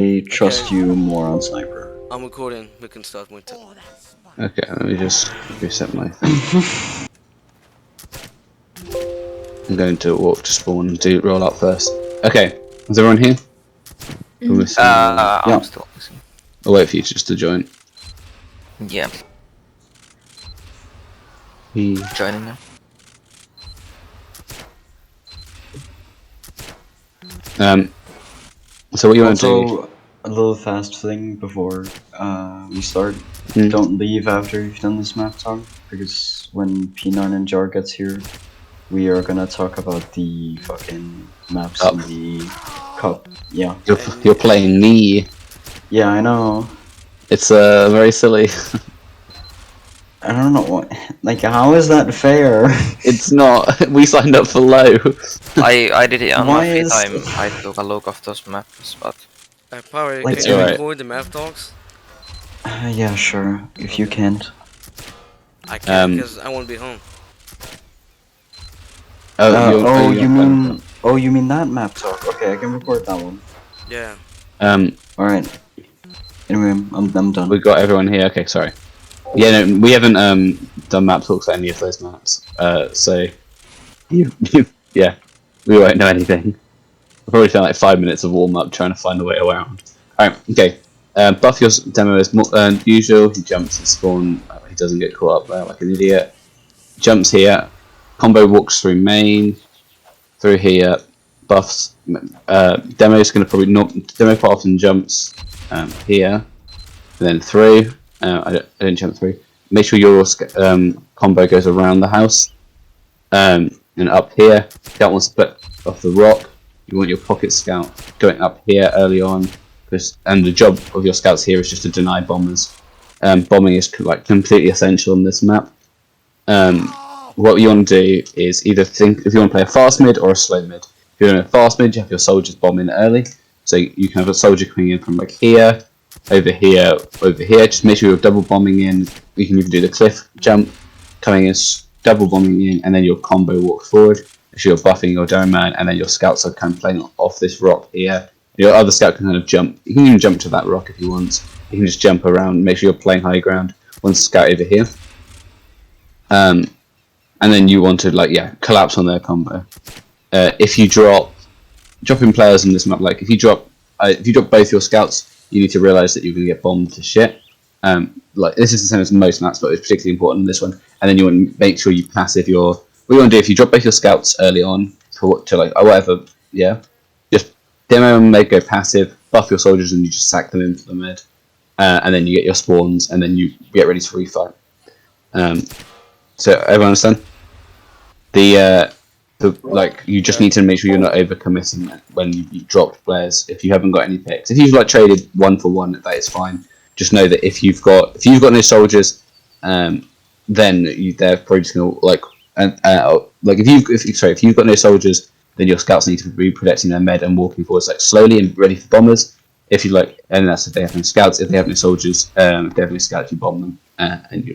I trust you more on sniper. I'm recording. We can start with it. Okay, let me just reset my thing. I'm going to walk to spawn and do roll up first. Okay, is everyone here? We're missing, Yeah. I'm still missing. I'll wait for you just to join. Yeah, He... joining now. So what you want to do? Also, a little fast thing before we start. Hmm. Don't leave after you've done this map talk, because when P9 and Jar gets here, we are gonna talk about the fucking maps in the cup. Yeah. You're playing me. Yeah, I know. It's very silly. I don't know what. Like, how is that fair? It's not. We signed up for low. I did it on Why my free is- time. I took a look of those maps, but Power, Like, can you alright. record the map talks? Yeah, sure. If you can't. I can't because I won't be home. You mean that map talk? Okay, I can record that one. Yeah. All right. Anyway, I'm done. We got everyone here. Okay, sorry. Yeah, no, we haven't done map talks for any of those maps. So yeah, we won't know anything. I'll probably spend like 5 minutes of warm up trying to find a way around. Alright, okay. Buffy's demo is more usual. He jumps and spawn. He doesn't get caught up there like an idiot. Jumps here. Combo walks through main. Through here. Buffs. Demo's going to probably not. Demo part often jumps here. And then through. I didn't jump through. Make sure your combo goes around the house. And up here. You don't want to split off the rock. You want your pocket scout going up here early on, and the job of your scouts here is just to deny bombers. Bombing is like completely essential on this map. What you want to do is either think if you want to play a fast mid or a slow mid. If you're in a fast mid, you have your soldiers bomb in early, so you can have a soldier coming in from like here, over here, over here. Just make sure you're double bombing in. You can even do the cliff jump, coming in, double bombing in, and then your combo walk forward. So you're buffing your dome man, and then your scouts are kind of playing off this rock here. Your other scout can kind of jump. You can even jump to that rock if you want. You can just jump around, make sure you're playing high ground. One scout over here, and then you want to collapse on their combo. If you dropping players in this map, like if you drop both your scouts, you need to realize that you're going to get bombed to shit. Like this is the same as most maps, but it's particularly important in this one. And then you want to make sure you passive your. What you want to do if you drop both your scouts early on to like whatever, yeah, just demo and mid go passive, buff your soldiers, and you just sack them into the mid, and then you get your spawns, and then you get ready to refight. So everyone understand? The you just need to make sure you're not overcommitting when you drop players. If you haven't got any picks, if you've traded 1 for 1, that is fine. Just know that if you've got no soldiers, then they're probably just gonna if you've got no soldiers, then your scouts need to be protecting their med and walking forwards slowly and ready for bombers. If you and that's if they have no scouts. If they have no soldiers, if they have no scouts, you bomb them and you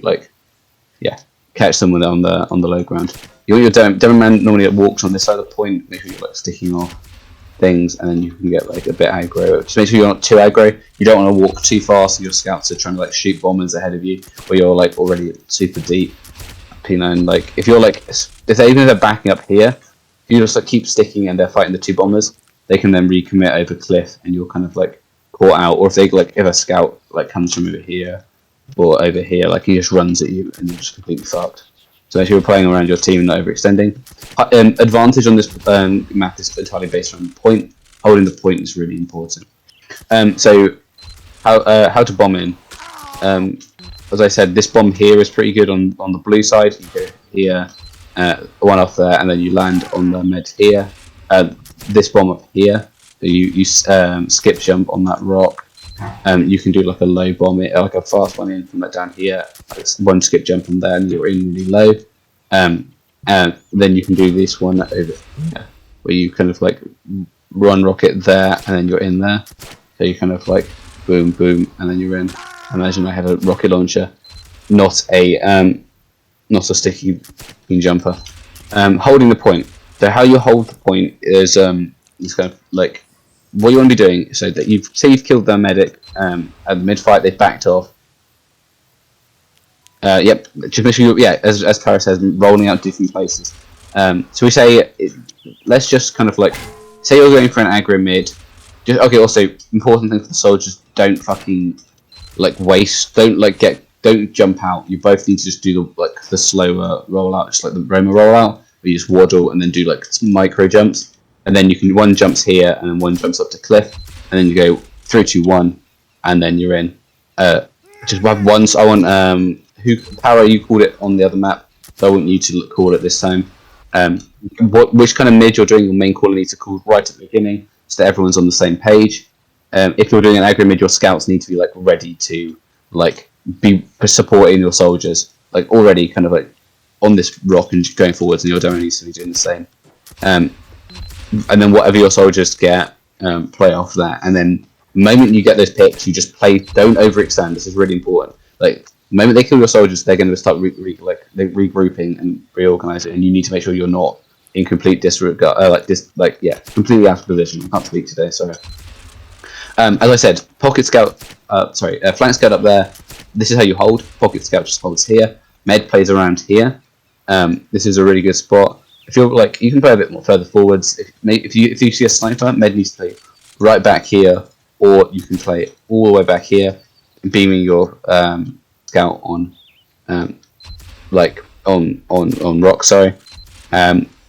catch them on the low ground. You want your demo man normally walks on this side of the point. Make sure you're sticking off things, and then you can get a bit aggro. Just make sure you're not too aggro. You don't want to walk too fast, and your scouts are trying to shoot bombers ahead of you, or you're already super deep. P9, if you're if they're backing up here, if you just keep sticking and they're fighting the 2 bombers, they can then recommit over cliff, and you're kind of caught out. Or if they if a scout comes from over here or over here, he just runs at you and you're just completely fucked. So as you're playing around your team and not overextending, advantage on this map is entirely based on point. Holding the point is really important. So how to bomb in? As I said, this bomb here is pretty good on the blue side. You go here, one off there, and then you land on the med here. This bomb up here, you skip jump on that rock. You can do a low bomb, a fast one in from down here. One skip jump on there, and you're in really low. And then you can do this one over here, where you kind of run rocket there, and then you're in there. So you kind of boom, boom, and then you're in. Imagine I have a rocket launcher, not a sticky jumper. Holding the point. So how you hold the point is kind of what you want to be doing, so that you've killed their medic at the mid fight, they've backed off. Yep, just make sure as Tara says, rolling out different places. So we say, let's just kind of like, say you're going for an aggro mid. Just, okay, also, important thing for the soldiers, don't fucking, like, waste, don't jump out. You both need to just do the slower rollout, just like the Roma rollout, where you just waddle and then do like micro jumps. And then one jumps here, and then one jumps up to cliff, and then you go 3, 2, 1, and then you're in. Just have once, I want, Tara, you called it on the other map, so I want you to call it this time. Which kind of mid you're doing, your main caller needs to call right at the beginning, so that everyone's on the same page. If you're doing an aggro mid, your scouts need to be like ready to like be supporting your soldiers, like already kind of like on this rock and going forwards, and your donor needs to be doing the same. And then whatever your soldiers get, play off that. And then the moment you get those picks, you just play. Don't overextend. This is really important. Like the moment they kill your soldiers, they're going to start regrouping and reorganizing, and you need to make sure you're not in complete disregard, completely out of position. I can't speak today, sorry. As I said, flank scout up there. This is how you hold. Pocket scout just holds here. Med plays around here. This is a really good spot. If you're like, you can play a bit more further forwards. If you see a sniper, Med needs to play right back here, or you can play all the way back here, beaming your scout on rock. Sorry.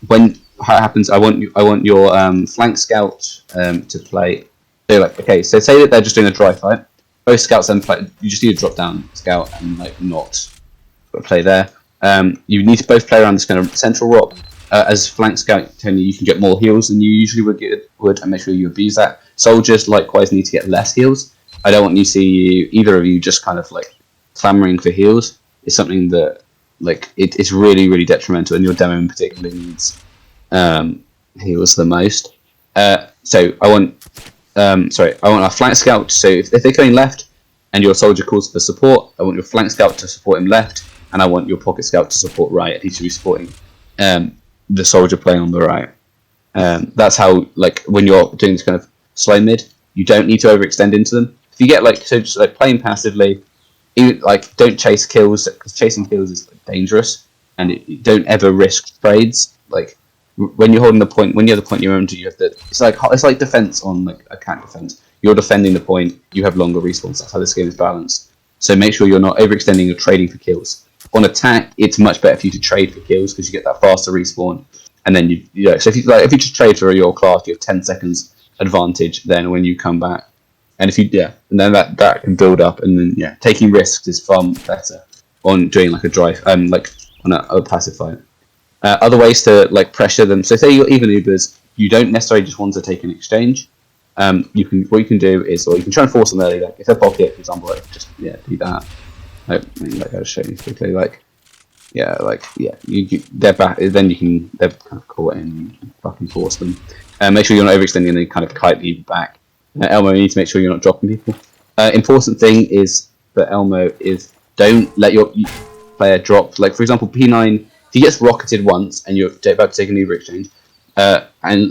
When how it happens, I want your flank scout to play. So like, okay, so say that they're just doing a dry fight. Both scouts then play. You just need to drop down scout and like not play there. You need to both play around this kind of central rock. As flank scout, Tony, you can get more heals than you usually would, and make sure you abuse that. Soldiers likewise need to get less heals. I don't want you to see either of you just kind of like clamoring for heals. It's something that like it's really, really detrimental, and your demo in particular needs heals the most. So I want our flank scout. So if they're going left and your soldier calls for support, I want your flank scout to support him left, and I want your pocket scout to support right. He should be supporting the soldier playing on the right. That's how, like, when you're doing this kind of slow mid, you don't need to overextend into them. If you get just playing passively, don't chase kills, because chasing kills is dangerous, and you don't ever risk trades. Like when you're holding the point, when you're the point you're into, you have to. It's like defense on like attack defense. You're defending the point, you have longer respawns. That's how this game is balanced. So make sure you're not overextending or trading for kills. On attack, it's much better for you to trade for kills because you get that faster respawn, and then so if you just trade for your class, you have 10 seconds advantage then when you come back. And if and then that can build up, and then taking risks is far better on doing like a drive, like on a passive fight. Other ways to like pressure them. So say you're even Ubers, you don't necessarily just want to take an exchange. What you can do is, or you can try and force them early. Like if they're pocket, for example, do that. I'll show you quickly. They're back. Then they're kind of caught in, and fucking force them. Make sure you're not overextending and then kind of kite people back. Elmo, you need to make sure you're not dropping people. Important thing is for Elmo is don't let your player drop. Like for example, P9, if he gets rocketed once and you're about to take an Uber exchange, and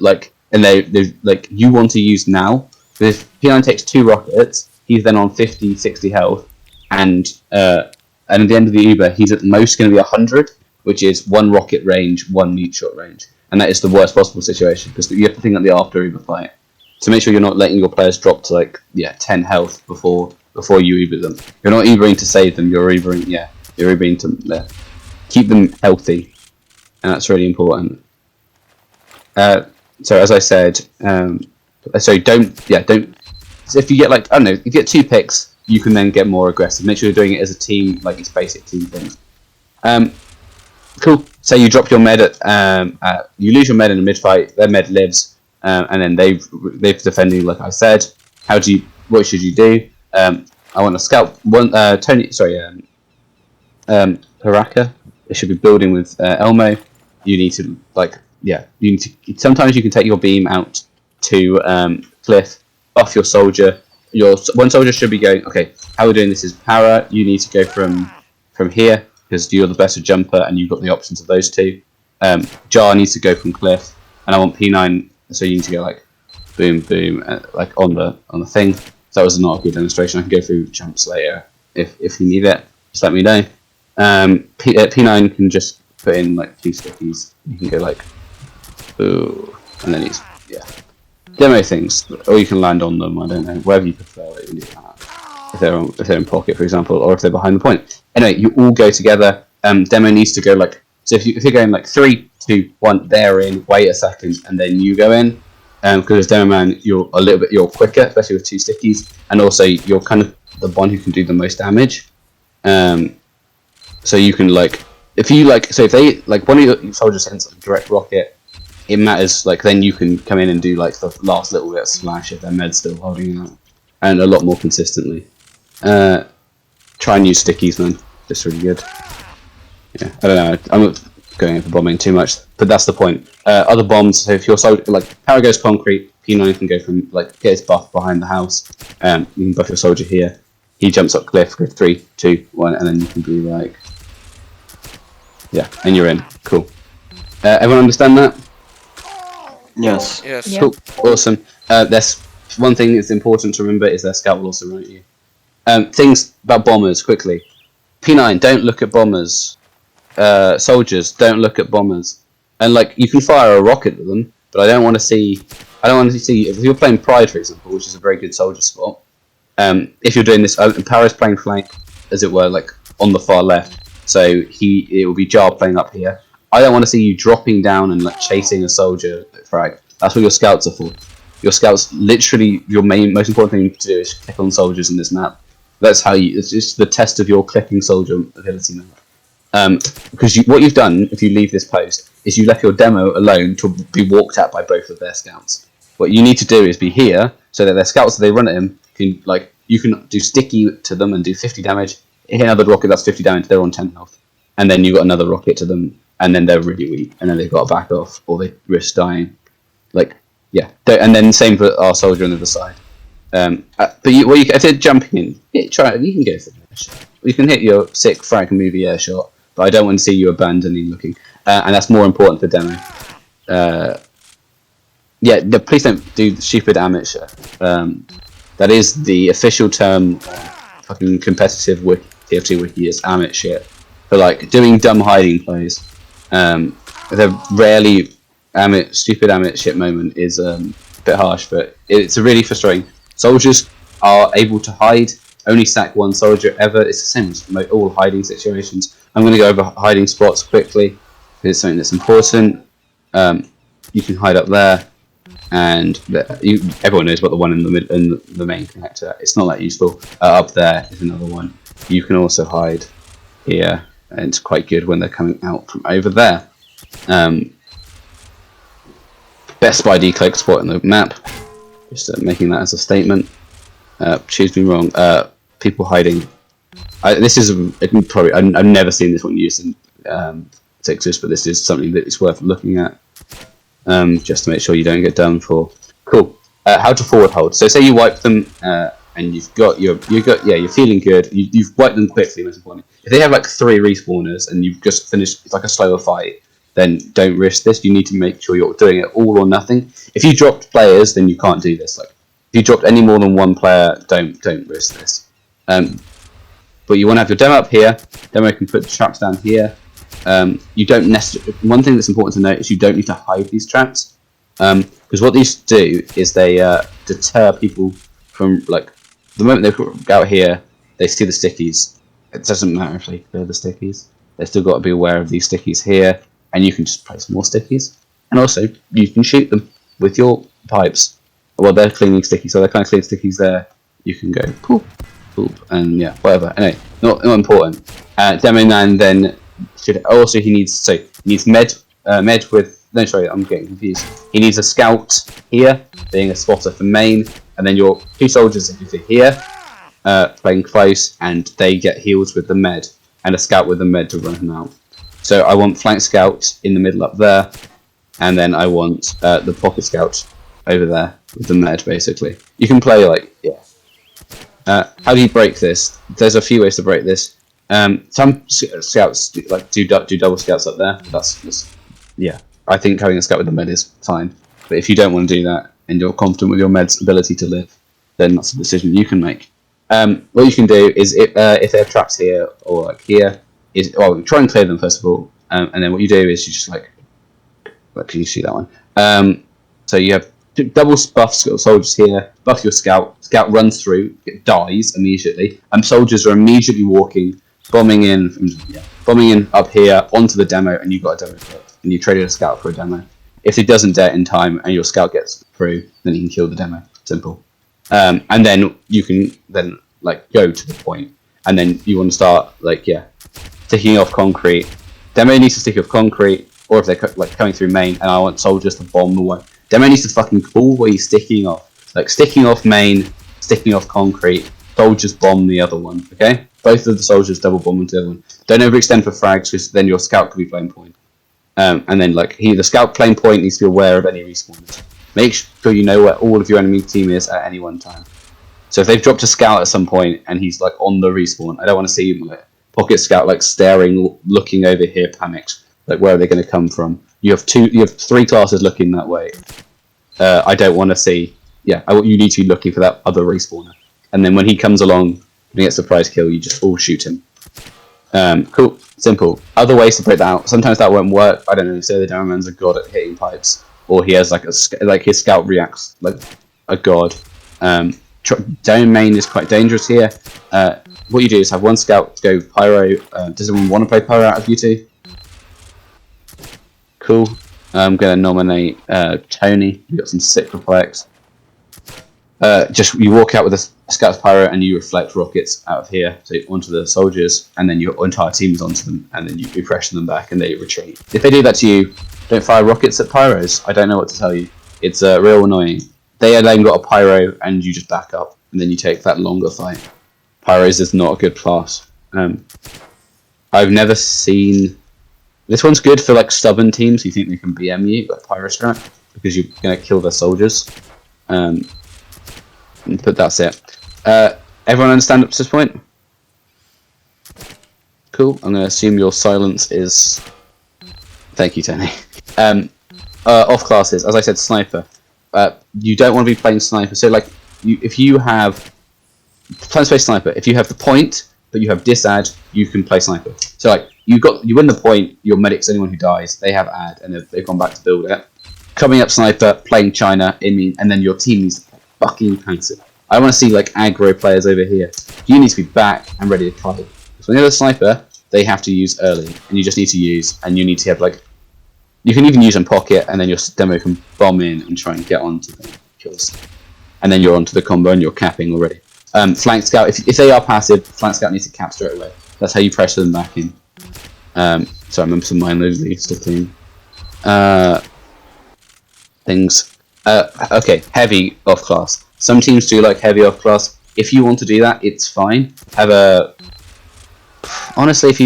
they like you want to use now. But if P9 takes 2 rockets, he's then on 50, 60 health, and at the end of the Uber, he's at most going to be 100, which is 1 rocket range, 1 meat shot range, and that is the worst possible situation because you have to think of the after Uber fight. So make sure you're not letting your players drop to 10 health before you Uber them. You're not Ubering to save them. You're Ubering to keep them healthy, and that's really important. So as I said, don't. So if you get if you get 2 picks, you can then get more aggressive. Make sure you're doing it as a team, like it's basic team things. Cool. So you drop your med you lose your med in a mid fight. Their med lives. And then they've defending, like I said. What should you do? I want to scout Haraka. They should be building with Elmo. You need to sometimes you can take your beam out to cliff, buff your soldier. One soldier should be going, okay, how we're doing this is Para, you need to go from here, because you're the better jumper and you've got the options of those two. Jar needs to go from cliff, and I want P9, so you need to go boom, boom, like on the thing. So that was not a good demonstration. I can go through jumps later if you need it. Just let me know. P9 can just put in like 2 stickies. You can go like, ooh, and then he's demo things, or you can land on them. I don't know, wherever you prefer. Like, you do that. If they're in pocket, for example, or if they're behind the point. Anyway, you all go together. Demo needs to go like, so if you're going like 3, 2, 1, they're in. Wait a second, and then you go in. Because as demo man, you're quicker, especially with 2 stickies, and also you're kind of the one who can do the most damage. So you can like, if they like one of your soldiers hits a direct rocket, it matters. Like then you can come in and do like the last little bit of slash if their med's still holding out, and a lot more consistently. Try and use stickies, man. Just really good. Yeah, I don't know. I'm not going in for bombing too much, but that's the point. Other bombs. So if your soldier, like power goes concrete, P9 can go from like get his buff behind the house. You can buff your soldier here. He jumps up cliff. Go 3, 2, 1, and then you can be like, yeah, and you're in. Cool. Everyone understand that? Yes. Yes. Yeah. Cool. Awesome. There's one thing that's important to remember is their scout will also run at you. Things about bombers quickly. P9, don't look at bombers. Soldiers, don't look at bombers. And like you can fire a rocket at them, but I don't want to see if you're playing Pride, for example, which is a very good soldier spot. If you're doing this, Paris playing flank, as it were, like on the far left. So it will be Jar playing up here. I don't want to see you dropping down and like chasing a soldier frag. That's what your scouts are for. Your scouts, literally, your most important thing to do is click on soldiers in this map. That's how it's just the test of your clicking soldier ability map. Because what you've done, if you leave this post, is you left your demo alone to be walked at by both of their scouts. What you need to do is be here, so that their scouts, if they run at him, you can do sticky to them and do 50 damage. Hit another rocket, that's 50 damage, they're on 10 health. And then you got another rocket to them, and then they're really weak, and then they've got to back off, or they risk dying. Like, yeah. And then same for our soldier on the other side. But if they're jumping in, you can go for the air shot. You can hit your sick frag and movie air shot, but I don't want to see you abandoning looking. And that's more important for demo. Please don't do stupid amateur. That is the official term fucking competitive TF2 wiki is amit shit. For like doing dumb hiding plays. The rarely stupid amit shit moment is a bit harsh, but it's really frustrating. Soldiers are able to hide, only sack one soldier ever. It's the same as all hiding situations. I'm going to go over hiding spots quickly, because it's something that's important. You can hide up there, and everyone knows about the one in the main connector. It's not that useful. Up there is another one. You can also hide here, and it's quite good when they're coming out from over there. Best spy decloak spot in the map. Just making that as a statement. Choose me wrong. People hiding. I've never seen this one used in Sixers, but this is something that is worth looking at. Just to make sure you don't get done for. Cool. How to forward hold. So say you wipe them, and you're feeling good. You've wiped them quickly. Most importantly, if they have like 3 respawners and you've just finished, it's like a slower fight. Then don't risk this. You need to make sure you're doing it all or nothing. If you dropped players, then you can't do this. Like if you dropped any more than 1 player, don't risk this. But you want to have your demo up here. Demo can put the traps down here. You don't necessarily. One thing that's important to note is you don't need to hide these traps, because what these do is they deter people from like the moment they go out here, they see the stickies. It doesn't matter if they clear the stickies. They've still got to be aware of these stickies here. And you can just place more stickies. And also, you can shoot them with your pipes. Well, they're cleaning stickies, so they're kind of cleaning stickies there. You can go, poop, and yeah, whatever. Anyway, not important. Demo man then he needs med with, no, sorry, I'm getting confused. He needs a scout here, being a spotter for main, and then your 2 soldiers are here, playing close, and they get heals with the med, and a scout with the med to run him out. So I want flank scout in the middle up there, and then I want the pocket scout over there with the med, basically. You can play like, yeah. How do you break this? There's a few ways to break this. Some scouts do double scouts up there. That's just, yeah. I think having a scout with the med is fine. But if you don't want to do that, and you're confident with your med's ability to live, then that's a decision you can make. What you can do is if there are traps here or like here, try and clear them first of all, and then what you do is you just like can you see that one? So you have double buff soldiers here, buff your scout. Scout runs through, it dies immediately. Soldiers are immediately walking, bombing in up here onto the demo, and you've got a demo kit, and you traded a scout for a demo. If it doesn't dead in time and your scout gets through, then you can kill the demo. Simple. And then you can then like go to the point, and then you want to start sticking off concrete. Demo needs to stick off concrete, or if they're coming through main, and I want soldiers to bomb the one. Demo needs to fucking call where he's sticking off, sticking off main, sticking off concrete. Soldiers bomb the other one. Okay, both of the soldiers double bomb into the other one. Don't overextend for frags, because then your scout could be playing point. And then the scout playing point needs to be aware of any respawners. Make sure you know where all of your enemy team is at any one time. So if they've dropped a scout at some point and he's on the respawn, I don't want to see him pocket scout staring, looking over here, panicked. Where are they going to come from? You have three classes looking that way. I don't want to see. Yeah, you need to be looking for that other respawner. And then when he comes along and he gets a surprise kill, you just all shoot him. Cool, simple. Other ways to break that out. Sometimes that won't work. I don't know. Say the Downman's a god at hitting pipes, or he has his scout reacts like a god. Down main is quite dangerous here. What you do is have one scout go pyro. Does anyone want to play pyro out of you two? Cool. I'm going to nominate Tony. You got some sick reflex. Just you walk out with a scout pyro and you reflect rockets out of here onto the soldiers, and then your entire team is onto them, and then you pressure them back and they retreat. If they do that to you, don't fire rockets at pyros. I don't know what to tell you. It's real annoying. They then got a pyro and you just back up, and then you take that longer fight. Pyros is not a good class. I've never seen. This one's good for stubborn teams who think they can BM you, like Pyrostrat, because you're going to kill their soldiers. But that's it. Everyone understand up to this point? Cool. I'm going to assume your silence is. Thank you, Tony. Off classes, as I said, sniper. You don't want to be playing sniper. So if you have plan space sniper, if you have the point but you have disad, you can play sniper. So you win the point. Your medic's the only one who dies. They have ad, and they've gone back to build it. Coming up sniper, playing China, and then your team needs to play fucking passive. I want to see aggro players over here. You need to be back and ready to fight. So when you're a sniper, they have to use early, and you just need to use, and you need to have you can even use on pocket, and then your demo can bomb in and try and get onto the kills. And then you're onto the combo and you're capping already. Flank scout, if they are passive, flank scout needs to cap straight away. That's how you pressure them back in. So I remember some mine loosely sticking. Things. Okay, heavy off class. Some teams do like heavy off class. If you want to do that, it's fine. Honestly, if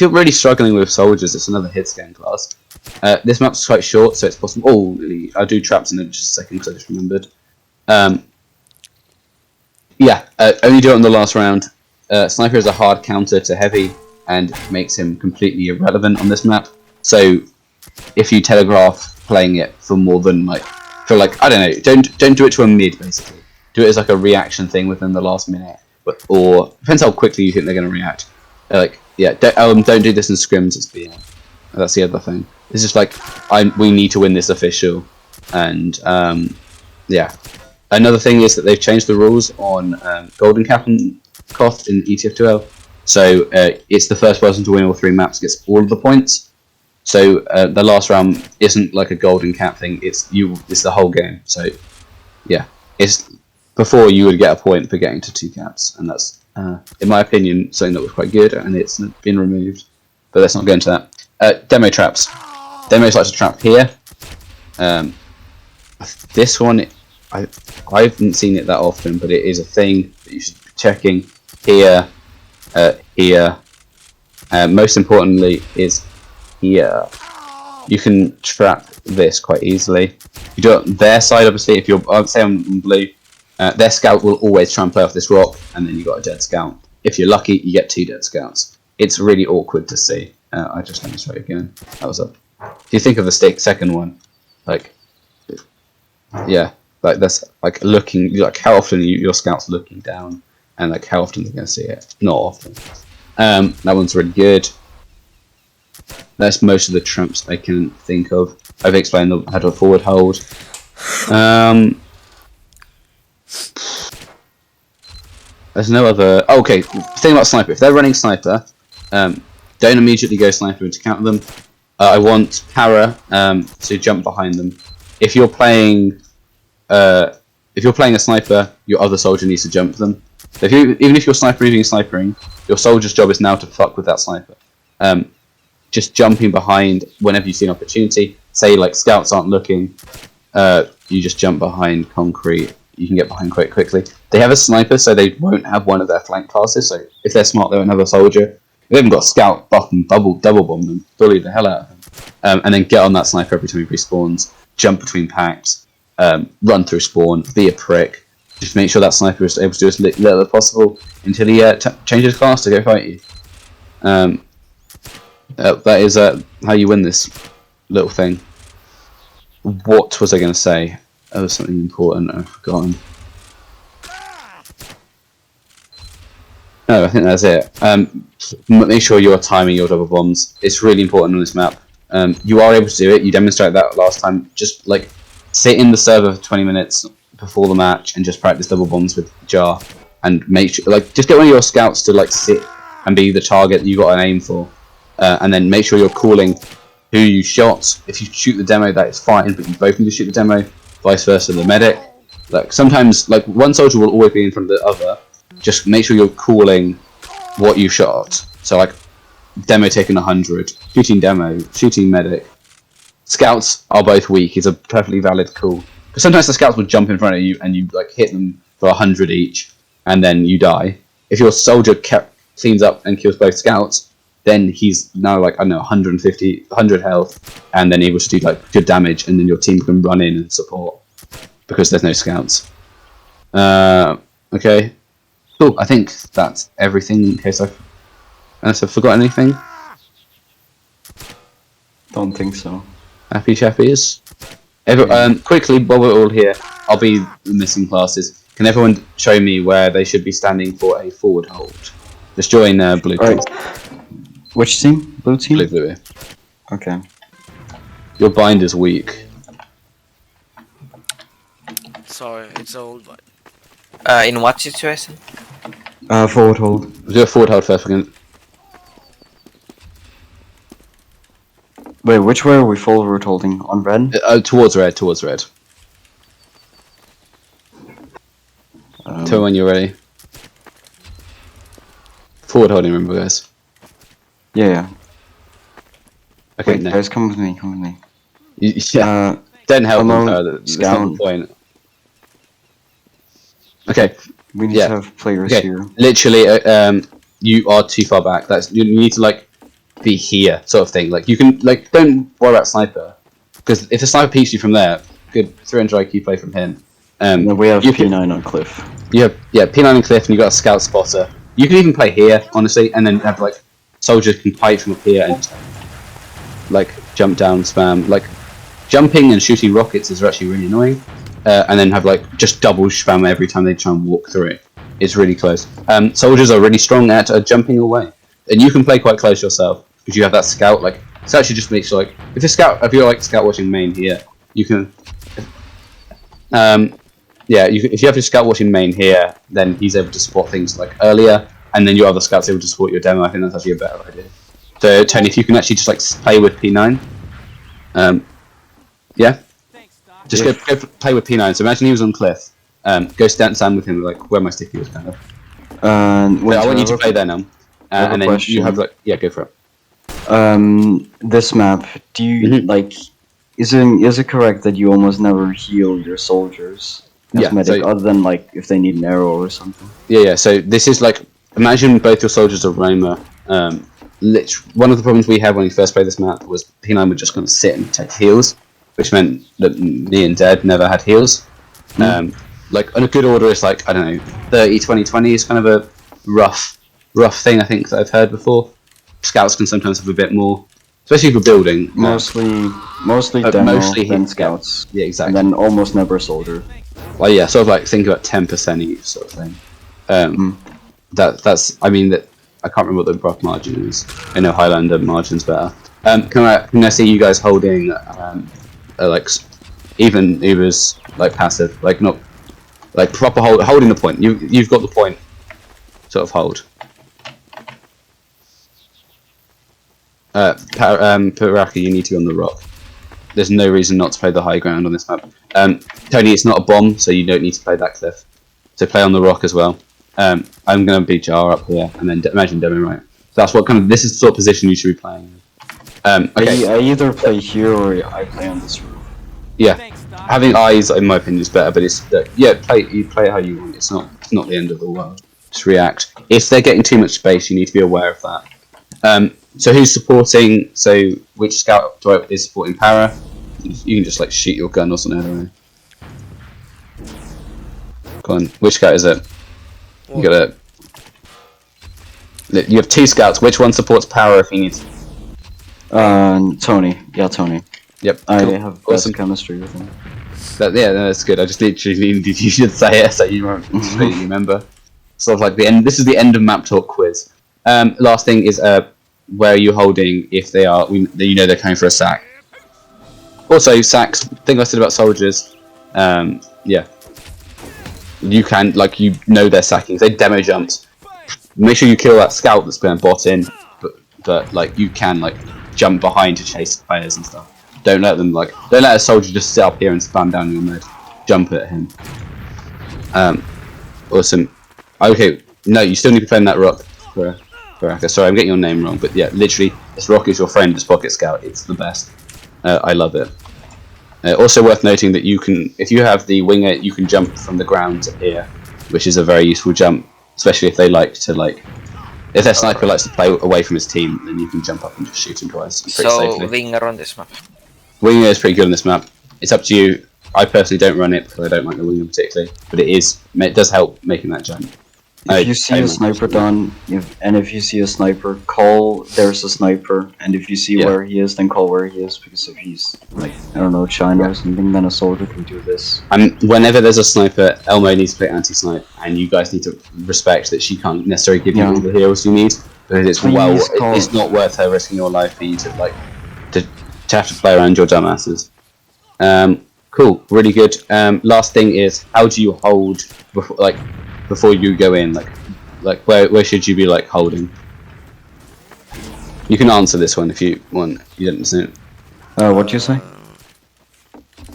you're really struggling with soldiers, it's another hit scan class. This map's quite short, so it's possible. Oh, I'll do traps in just a second because I just remembered. Only do it on the last round. Sniper is a hard counter to heavy and makes him completely irrelevant on this map. So if you telegraph playing it for more than I don't know, don't do it to a mid basically. Do it as a reaction thing within the last minute, or depends how quickly you think they're going to react. Don't do this in scrims. It's BM. That's the other thing. It's just we need to win this official, and Another thing is that they've changed the rules on golden cap and cost in ETF2L. So it's the first person to win all three maps gets all of the points. So the last round isn't like a golden cap thing. It's the whole game. So yeah, it's before you would get a point for getting to 2 caps, and that's in my opinion something that was quite good, and it's been removed. But let's not go into that. Demo traps. Demos like to trap here. This one, I haven't seen it that often, but it is a thing that you should be checking. Here, here. Most importantly is here. You can trap this quite easily. You do it on their side, obviously. If you're, I'd say on blue, their scout will always try and play off this rock, and then you got a dead scout. If you're lucky, you get 2 dead scouts. It's really awkward to see. I just demonstrate again. That was up. If you think of the second one, yeah, Like that's like looking, like how often your scouts looking down, and like how often they're gonna see it. Not often. That one's really good. That's most of the trumps I can think of. I've explained how to forward hold. There's no other. Oh, okay, thing about sniper. If they're running sniper, don't immediately go sniper to counter them. I want para to jump behind them. If you're playing a sniper, your other soldier needs to jump them. So even if you're snipering, your soldier's job is now to fuck with that sniper. Just jumping behind whenever you see an opportunity. Say like scouts aren't looking, you just jump behind concrete. You can get behind quite quickly. They have a sniper, so they won't have one of their flank classes. So if they're smart, they won't have a soldier. If they haven't got a scout, button, double bomb them, bully the hell out of them, and then get on that sniper every time he respawns. Jump between packs, run through spawn, be a prick. Just make sure that sniper is able to do as little as possible until he changes class to go fight you. That is how you win this little thing. What was I going to say? Oh, there's something important I've forgotten. No, I think that's it. Make sure you're timing your double bombs. It's really important on this map. You are able to do it. You demonstrated that last time. Just like sit in the server for 20 minutes before the match and just practice double bombs with Jar, and make sure like just get one of your scouts to like sit and be the target that you got an aim for, and then make sure you're calling who you shot. If you shoot the demo, that is fine, but you both need to shoot the demo. Vice versa, the medic. Like sometimes, like one soldier will always be in front of the other. Just make sure you're calling what you shot. So like demo taking 100, shooting demo, shooting medic. Scouts are both weak. It's a perfectly valid call. Because sometimes the scouts will jump in front of you and you like hit them for 100 each, and then you die. If your soldier cleans up and kills both scouts, then he's now like, I don't know, 150, 100 health, and then able to do like good damage, and then your team can run in and support because there's no scouts. Okay, cool. I think that's everything. In case unless I've forgot anything. Don't think so. Happy chappies. Quickly, while we're all here, I'll be the missing classes. Can everyone show me where they should be standing for a forward hold? Just join blue team. Right. Which team? Blue team? Blue. Okay. Your bind is weak. Sorry, it's old. But In what situation? Forward hold. Do a forward hold first. Wait, which way are we forward holding? On red? Towards red. Tell me when you're ready. Forward holding, remember, guys. Yeah. Okay, Wait, no. guys, come with me. Yeah. Don't help them. That's not the point. Okay. We need to have players here. Literally, you are too far back. You need to like be here, sort of thing. Like you can like don't worry about sniper, because if a sniper peeks you from there, good 300 IQ play from him. And we have P9 on cliff. You have P9 on cliff, and you got a scout spotter. You can even play here, honestly, and then have like soldiers can pipe from up here and just, like jump down, spam. Like jumping and shooting rockets is actually really annoying. And then have like just double spam every time they try and walk through it. It's really close. Soldiers are really strong at jumping away, and you can play quite close yourself because you have that scout. Like it actually just makes like if you're like scout watching main here, you can. If you have your scout watching main here, then he's able to spot things like earlier, and then your other scout's able to support your demo. I think that's actually a better idea. So Tony, if you can actually just like play with P9, just go play with P9. So imagine he was on cliff. Go stand with him like where my sticky was kind of. I want you to play there now, and then you have like go for it. This map, do you like? Is it correct that you almost never heal your soldiers? Medic, other than like if they need an arrow or something. Yeah. So this is like imagine both your soldiers are Roma. One of the problems we had when we first played this map was P9 would just kind of sit and take heals, which meant that me and Dead never had heals. Like in a good order is like I don't know 30, 20, 20 is kind of a rough thing I think that I've heard before. Scouts can sometimes have a bit more, especially for building. Mostly demo, then scouts. Yeah, exactly. And then almost never a soldier. Well, yeah, sort of like think about 10% each sort of thing. That's I mean that I can't remember what the rough margin is. I know Highlander margin's better. Can I see you guys holding like even Uber's like passive, like not like proper holding the point. You've got the point. Sort of hold. Paraka, you need to be on the rock. There's no reason not to play the high ground on this map. Tony, it's not a bomb, so you don't need to play that cliff. So play on the rock as well. I'm going to be Jar up here, and then imagine Demi right. So that's what kind of this is the sort of position you should be playing. Okay. I either play here or I play on this roof. Yeah, having eyes, in my opinion, is better. But it's you play how you want. It's not the end of the world. Just react. If they're getting too much space, you need to be aware of that. So who's supporting? So which scout is supporting Para? You can just like shoot your gun or something. I don't know. Go on. Which scout is it? You got You have 2 scouts. Which one supports Para if he needs? Tony. Yeah, Tony. Yep. I Cool. have Awesome. best chemistry with him. That's good. I just literally needed you should say it so you remember. Sort of like the end. This is the end of Maptalk quiz. Last thing is where are you holding if they are? You know they're coming for a sack. Also, sacks. Thing I said about soldiers. Yeah. You can they're sacking. If they demo jumps. Make sure you kill that scout that's been bot in, but like you can like jump behind to chase players and stuff. Don't let a soldier just sit up here and spam down your mid. Jump at him. Awesome. Okay, no, you still need to play in that rock. Baraka. Sorry, I'm getting your name wrong, but yeah, literally, this rock is your friend, this pocket scout. It's the best. I love it. Also worth noting that if you have the winger, you can jump from the ground to here, which is a very useful jump, especially if they if their sniper likes to play away from his team, then you can jump up and just shoot him twice. So, winger on this map. Winger is pretty good on this map. It's up to you. I personally don't run it because I don't like the winger particularly, but it does help making that jump. If you see a sniper done, if you see a sniper, call there's a sniper, and if you see where he is, then call where he is, because if he's like, I don't know, China or something, then a soldier can do this. Whenever there's a sniper, Elmo needs to play anti-snipe, and you guys need to respect that she can't necessarily give you all the heals you need, because it's not worth her risking your life for you to have to play around your dumbasses. Cool, really good. Last thing is, how do you hold before you go in? Like where should you be holding? You can answer this one if you want. You didn't say it. What'd you say?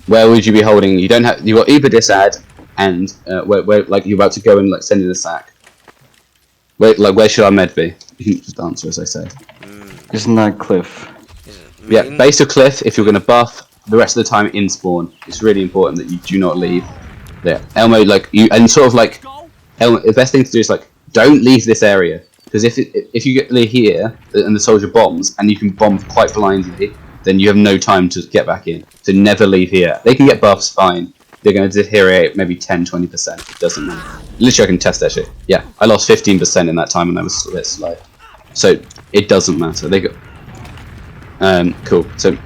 Where would you be holding? You got Uber Disad, and where you're about to go and send in a sack. Where should our med be? You can just answer as I say. Isn't that cliff? Yeah, base or cliff. If you're going to buff the rest of the time in spawn, it's really important that you do not leave. Yeah, Elmo, Elmo, the best thing to do is don't leave this area, because if you get here and the soldier bombs and you can bomb quite blindly, then you have no time to get back in. So never leave here. They can get buffs fine. They're going to deteriorate maybe 10-20%. It doesn't matter. Literally, I can test that shit. Yeah, I lost 15% in that time when I was a bit slow. So it doesn't matter. They got cool. So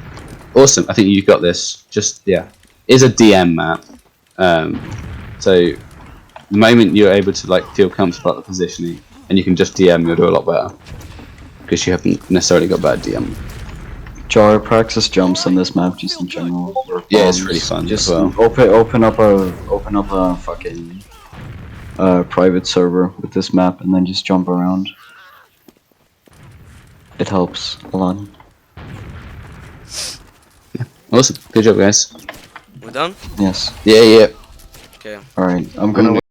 awesome. I think you got this. Just is a DM map. So the moment you're able to feel comfortable about the positioning, and you can just DM, you'll do a lot better because you haven't necessarily got bad DM. Jar practice jumps on this map just in general. Yeah, it's really fun just as well. Open up a fucking private server with this map and then just jump around. It helps a lot. Yeah. Awesome. Good job, guys. We done? Yes. Yeah. Okay. Alright, I'm gonna